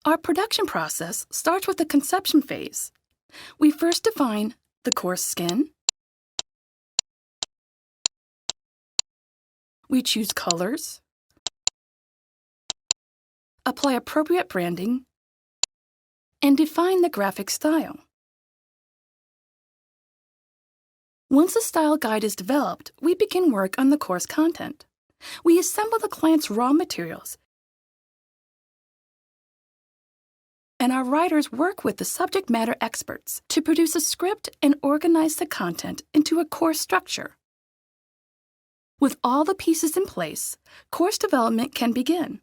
Our production process starts with the conception phase. We first define the course skin. We choose colors, apply appropriate branding, and define the graphic style. Once a style guide is developed, we begin work on the course content. We assemble the client's raw materials, and our writers work with the subject matter experts to produce a script and organize the content into a course structure. With all the pieces in place, course development can begin.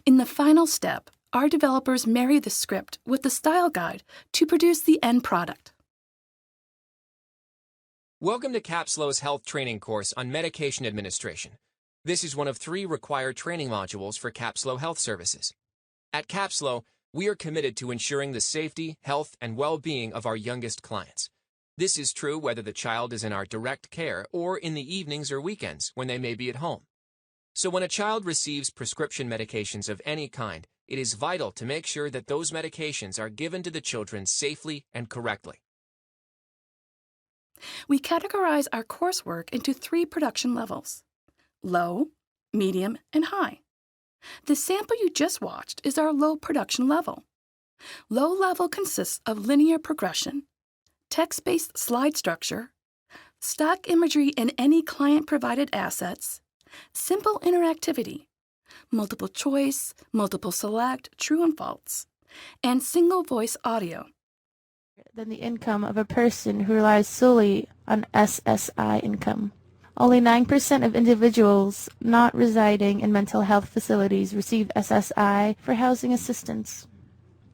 In the final step, our developers marry the script with the style guide to produce the end product. Welcome to CAPSLO's health training course on medication administration. This is one of 3 required training modules for CAPSLO Health Services. At CAPSLO, we are committed to ensuring the safety, health, and well-being of our youngest clients. This is true whether the child is in our direct care or in the evenings or weekends when they may be at home. So when a child receives prescription medications of any kind, it is vital to make sure that those medications are given to the children safely and correctly. We categorize our coursework into 3 production levels: low, medium, and high. The sample you just watched is our low production level. Low level consists of linear progression, text-based slide structure, stock imagery and any client-provided assets, simple interactivity, multiple choice, multiple select, true and false, and single voice audio. Than the income of a person who relies solely on SSI income. Only 9% of individuals not residing in mental health facilities receive SSI for housing assistance.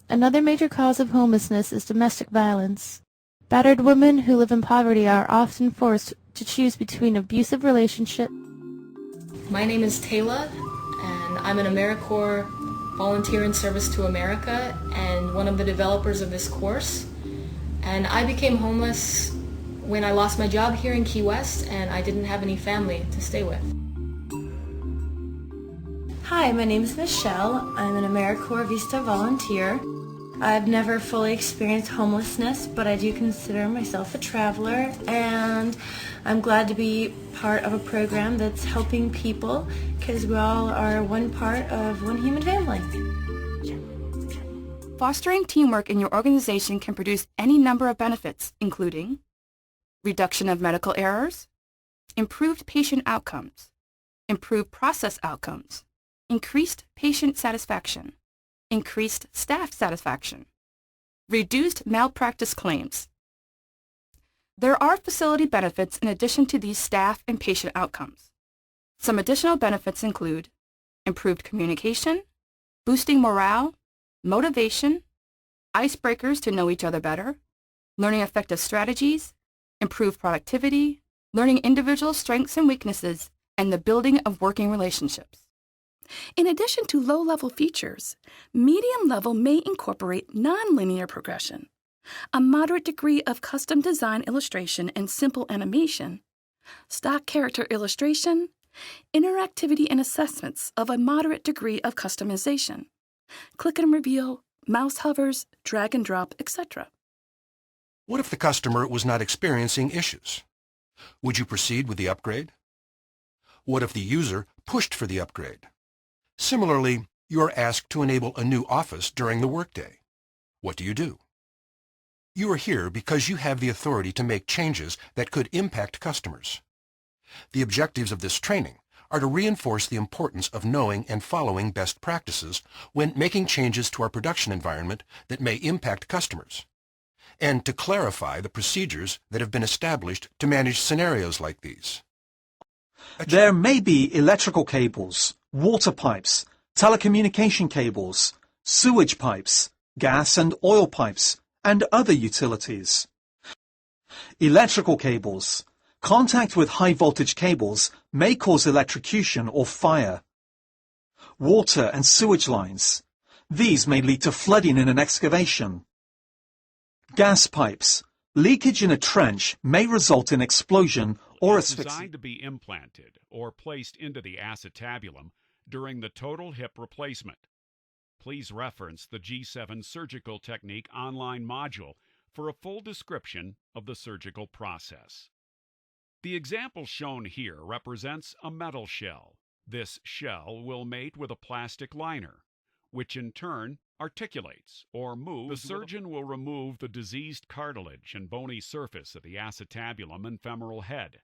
Another major cause of homelessness is domestic violence. Battered women who live in poverty are often forced to choose between abusive relationships. My name is Taylor, and I'm an AmeriCorps volunteer in service to America and one of the developers of this course. And I became homeless when I lost my job here in Key West and I didn't have any family to stay with. Hi, my name is Michelle. I'm an AmeriCorps Vista volunteer. I've never fully experienced homelessness, but I do consider myself a traveler, and I'm glad to be part of a program that's helping people because we all are one part of one human family. Fostering teamwork in your organization can produce any number of benefits, including reduction of medical errors, improved patient outcomes, improved process outcomes, increased patient satisfaction, increased staff satisfaction, reduced malpractice claims. There are facility benefits in addition to these staff and patient outcomes. Some additional benefits include improved communication, boosting morale, motivation, icebreakers to know each other better, learning effective strategies, improved productivity, learning individual strengths and weaknesses, and the building of working relationships. In addition to low-level features, medium level may incorporate nonlinear progression, a moderate degree of custom design illustration and simple animation, stock character illustration, interactivity and assessments of a moderate degree of customization, click and reveal, mouse hovers, drag and drop, etc. What if the customer was not experiencing issues? Would you proceed with the upgrade? What if the user pushed for the upgrade? Similarly, you are asked to enable a new office during the workday. What do you do? You are here because you have the authority to make changes that could impact customers. The objectives of this training are to reinforce the importance of knowing and following best practices when making changes to our production environment that may impact customers, and to clarify the procedures that have been established to manage scenarios like these. There may be electrical cables, water pipes, telecommunication cables, sewage pipes, gas and oil pipes, and other utilities. Electrical cables. Contact with high-voltage cables may cause electrocution or fire. Water and sewage lines. These may lead to flooding in an excavation. Gas pipes. Leakage in a trench may result in explosion or asphyxia. Designed to be implanted or placed into the acetabulum during the total hip replacement. Please reference the G7 Surgical Technique online module for a full description of the surgical process. The example shown here represents a metal shell. This shell will mate with a plastic liner, which in turn articulates or moves. The surgeon will remove the diseased cartilage and bony surface of the acetabulum and femoral head,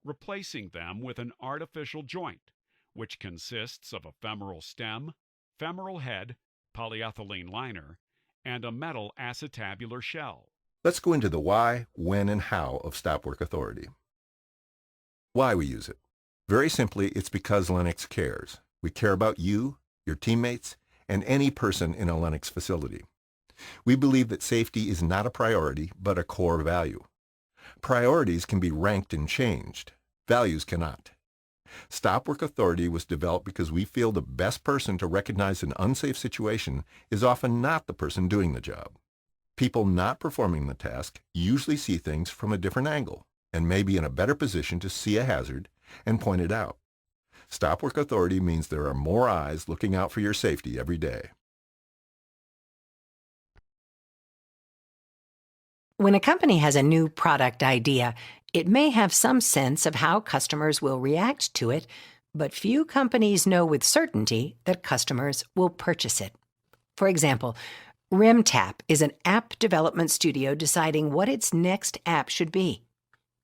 replacing them with an artificial joint, which consists of a femoral stem, femoral head, polyethylene liner, and a metal acetabular shell. Let's go into the why, when, and how of stop work authority. Why we use it. Very simply, it's because Lennox cares. We care about you, your teammates, and any person in a Lennox facility. We believe that safety is not a priority, but a core value. Priorities can be ranked and changed. Values cannot. Stop work authority was developed because we feel the best person to recognize an unsafe situation is often not the person doing the job. People not performing the task usually see things from a different angle and may be in a better position to see a hazard and point it out. Stop work authority means there are more eyes looking out for your safety every day. When a company has a new product idea, it may have some sense of how customers will react to it, but few companies know with certainty that customers will purchase it. For example, RimTap is an app development studio deciding what its next app should be.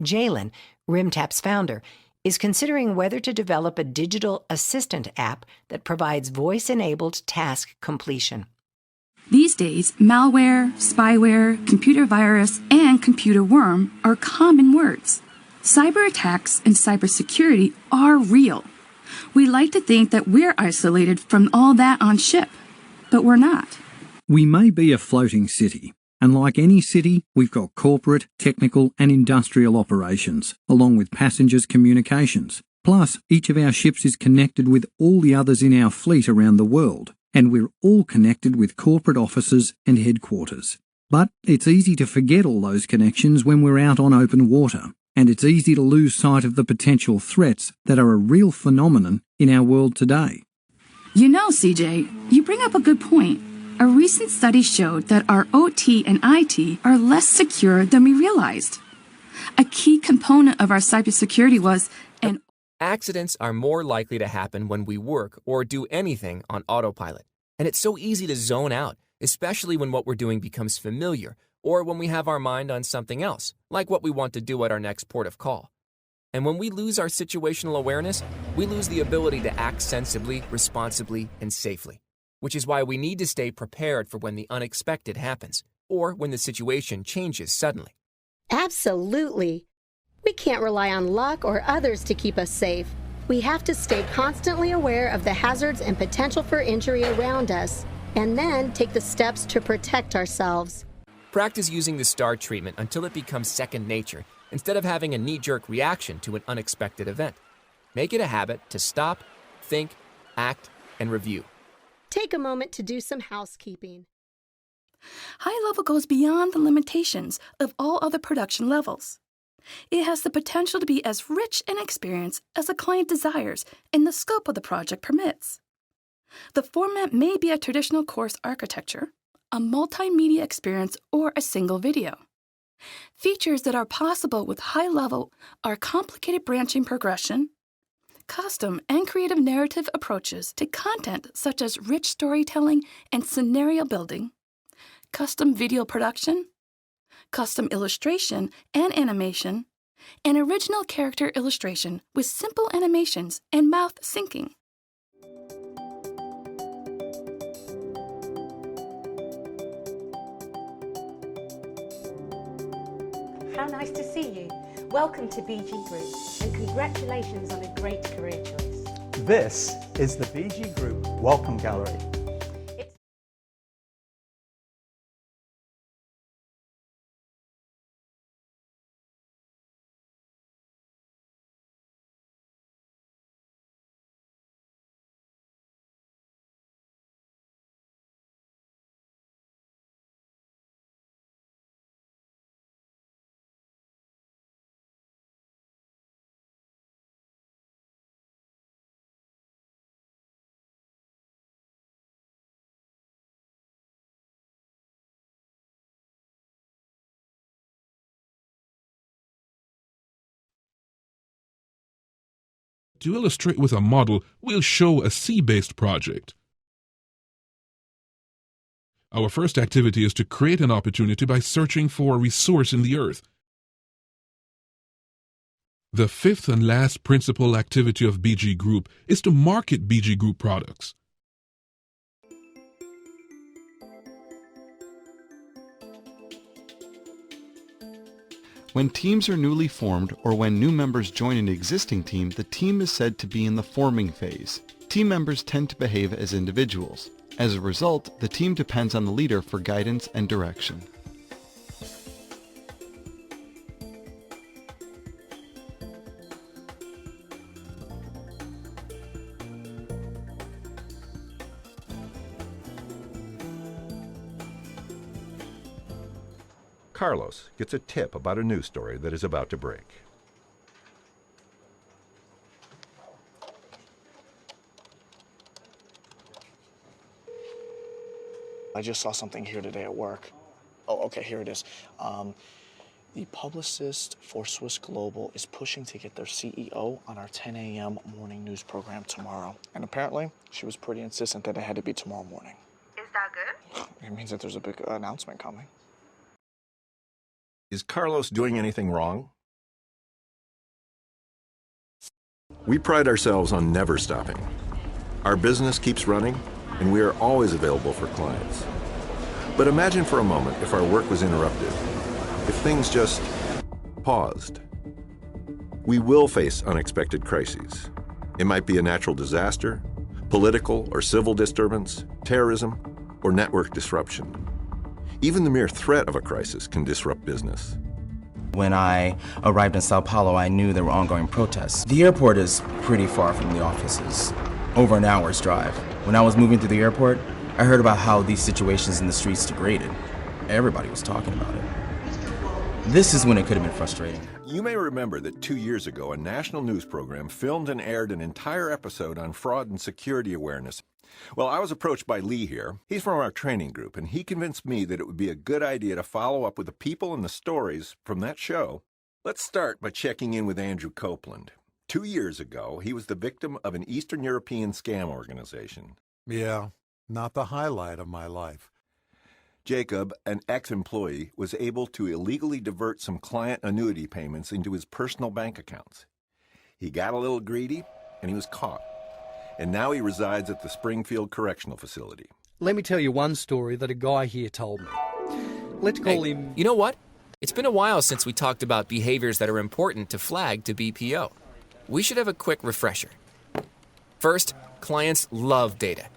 Jalen, RimTap's founder, is considering whether to develop a digital assistant app that provides voice-enabled task completion. These days, malware, spyware, computer virus, and computer worm are common words. Cyber attacks and cybersecurity are real. We like to think that we're isolated from all that on ship, but we're not. We may be a floating city, and like any city, we've got corporate, technical, and industrial operations, along with passengers' communications. Plus, each of our ships is connected with all the others in our fleet around the world, and we're all connected with corporate offices and headquarters. But it's easy to forget all those connections when we're out on open water, and it's easy to lose sight of the potential threats that are a real phenomenon in our world today. You know, CJ, you bring up a good point. A recent study showed that our OT and IT are less secure than we realized. A key component of our cybersecurity was an Accidents are more likely to happen when we work or do anything on autopilot. And it's so easy to zone out, especially when what we're doing becomes familiar or when we have our mind on something else, like what we want to do at our next port of call. And when we lose our situational awareness, we lose the ability to act sensibly, responsibly, and safely, which is why we need to stay prepared for when the unexpected happens or when the situation changes suddenly. Absolutely. We can't rely on luck or others to keep us safe. We have to stay constantly aware of the hazards and potential for injury around us, and then take the steps to protect ourselves. Practice using the STAR treatment until it becomes second nature, instead of having a knee-jerk reaction to an unexpected event. Make it a habit to stop, think, act, and review. Take a moment to do some housekeeping. High level goes beyond the limitations of all other production levels. It has the potential to be as rich in experience as a client desires and the scope of the project permits. The format may be a traditional course architecture, a multimedia experience, or a single video. Features that are possible with high level are complicated branching progression, custom and creative narrative approaches to content such as rich storytelling and scenario building, custom video production, custom illustration and animation, and original character illustration with simple animations and mouth syncing. How nice to see you. Welcome to BG Group, and congratulations on a great career choice. This is the BG Group Welcome Gallery. To illustrate with a model, we'll show a sea-based project. Our first activity is to create an opportunity by searching for a resource in the earth. The fifth and last principal activity of BG Group is to market BG Group products. When teams are newly formed or when new members join an existing team, the team is said to be in the forming phase. Team members tend to behave as individuals. As a result, the team depends on the leader for guidance and direction. Carlos gets a tip about a news story that is about to break. I just saw something here today at work. Oh, okay, here it is. The publicist for Swiss Global is pushing to get their CEO on our 10 a.m. morning news program tomorrow. And apparently, she was pretty insistent that it had to be tomorrow morning. Is that good? It means that there's a big announcement coming. Is Carlos doing anything wrong? We pride ourselves on never stopping. Our business keeps running, and we are always available for clients. But imagine for a moment if our work was interrupted, if things just paused. We will face unexpected crises. It might be a natural disaster, political or civil disturbance, terrorism, or network disruption. Even the mere threat of a crisis can disrupt business. When I arrived in Sao Paulo, I knew there were ongoing protests. The airport is pretty far from the offices, over an hour's drive. When I was moving through the airport, I heard about how these situations in the streets degraded. Everybody was talking about it. This is when it could have been frustrating. You may remember that 2 years ago, a national news program filmed and aired an entire episode on fraud and security awareness. Well, I was approached by Lee here. He's from our training group, and he convinced me that it would be a good idea to follow up with the people and the stories from that show. Let's start by checking in with Andrew Copeland. 2 years ago, he was the victim of an Eastern European scam organization. Yeah, not the highlight of my life. Jacob, an ex-employee, was able to illegally divert some client annuity payments into his personal bank accounts. He got a little greedy, and he was caught. And now he resides at the Springfield Correctional Facility. Let me tell you one story that a guy here told me. Let's call him... You know what? It's been a while since we talked about behaviors that are important to flag to BPO. We should have a quick refresher. First, clients love data.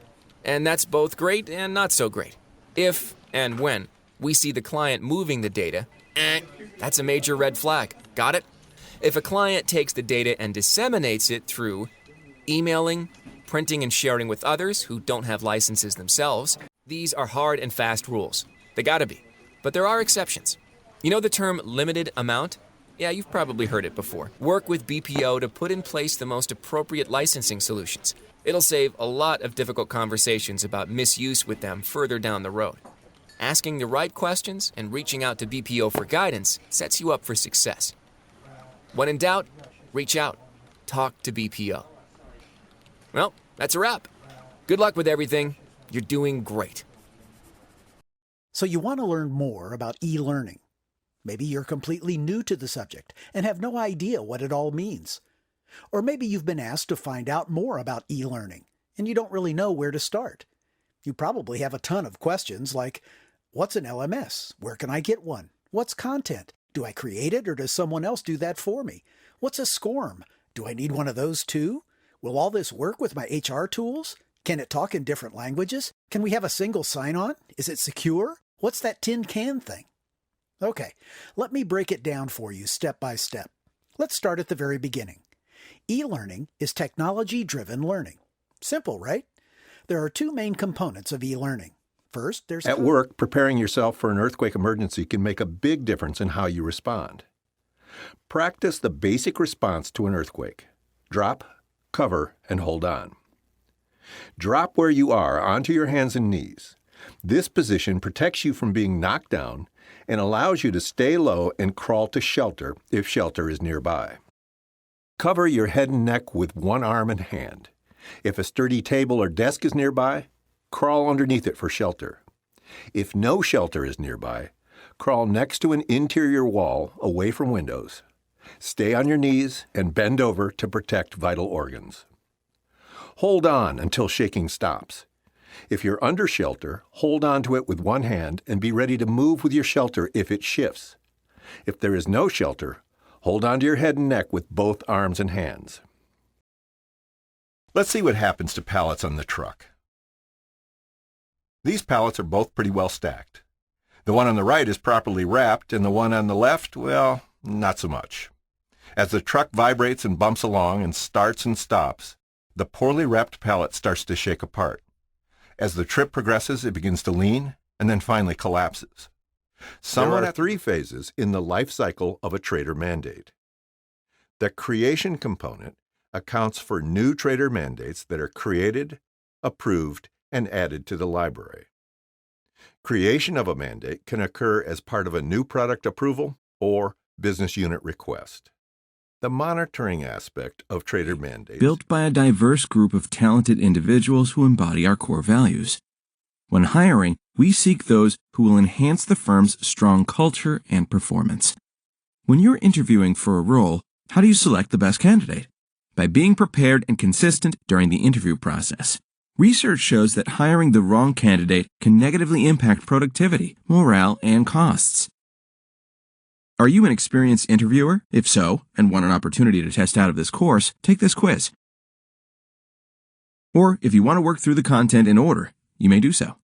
And that's both great and not so great. If and when we see the client moving the data, that's a major red flag. Got it? If a client takes the data and disseminates it through emailing, printing and sharing with others who don't have licenses themselves, these are hard and fast rules. They gotta be. But there are exceptions. You know the term limited amount? Yeah, you've probably heard it before. Work with BPO to put in place the most appropriate licensing solutions. It'll save a lot of difficult conversations about misuse with them further down the road. Asking the right questions and reaching out to BPO for guidance sets you up for success. When in doubt, reach out. Talk to BPO. Well, that's a wrap. Good luck with everything. You're doing great. So you want to learn more about e-learning. Maybe you're completely new to the subject and have no idea what it all means. Or maybe you've been asked to find out more about e-learning and you don't really know where to start. You probably have a ton of questions like, what's an LMS? Where can I get one? What's content? Do I create it or does someone else do that for me? What's a SCORM? Do I need one of those too? Will all this work with my HR tools? Can it talk in different languages? Can we have a single sign-on? Is it secure? What's that tin can thing? Okay, let me break it down for you step by step. Let's start at the very beginning. E-learning is technology-driven learning. Simple, right? There are two main components of e-learning. First, there's... At work, preparing yourself for an earthquake emergency can make a big difference in how you respond. Practice the basic response to an earthquake. Drop, cover, and hold on. Drop where you are onto your hands and knees. This position protects you from being knocked down and allows you to stay low and crawl to shelter if shelter is nearby. Cover your head and neck with one arm and hand. If a sturdy table or desk is nearby, crawl underneath it for shelter. If no shelter is nearby, crawl next to an interior wall away from windows. Stay on your knees and bend over to protect vital organs. Hold on until shaking stops. If you're under shelter, hold on to it with one hand and be ready to move with your shelter if it shifts. If there is no shelter, hold on to your head and neck with both arms and hands. Let's see what happens to pallets on the truck. These pallets are both pretty well stacked. The one on the right is properly wrapped, and the one on the left, well, not so much. As the truck vibrates and bumps along and starts and stops, the poorly wrapped pallet starts to shake apart. As the trip progresses, it begins to lean and then finally collapses. There are 3 phases in the life cycle of a trader mandate. The creation component accounts for new trader mandates that are created, approved, and added to the library. Creation of a mandate can occur as part of a new product approval or business unit request. The monitoring aspect of trader mandates, built by a diverse group of talented individuals who embody our core values. When hiring, we seek those who will enhance the firm's strong culture and performance. When you're interviewing for a role, how do you select the best candidate? By being prepared and consistent during the interview process. Research shows that hiring the wrong candidate can negatively impact productivity, morale, and costs. Are you an experienced interviewer? If so, and want an opportunity to test out of this course, take this quiz. Or if you want to work through the content in order, you may do so.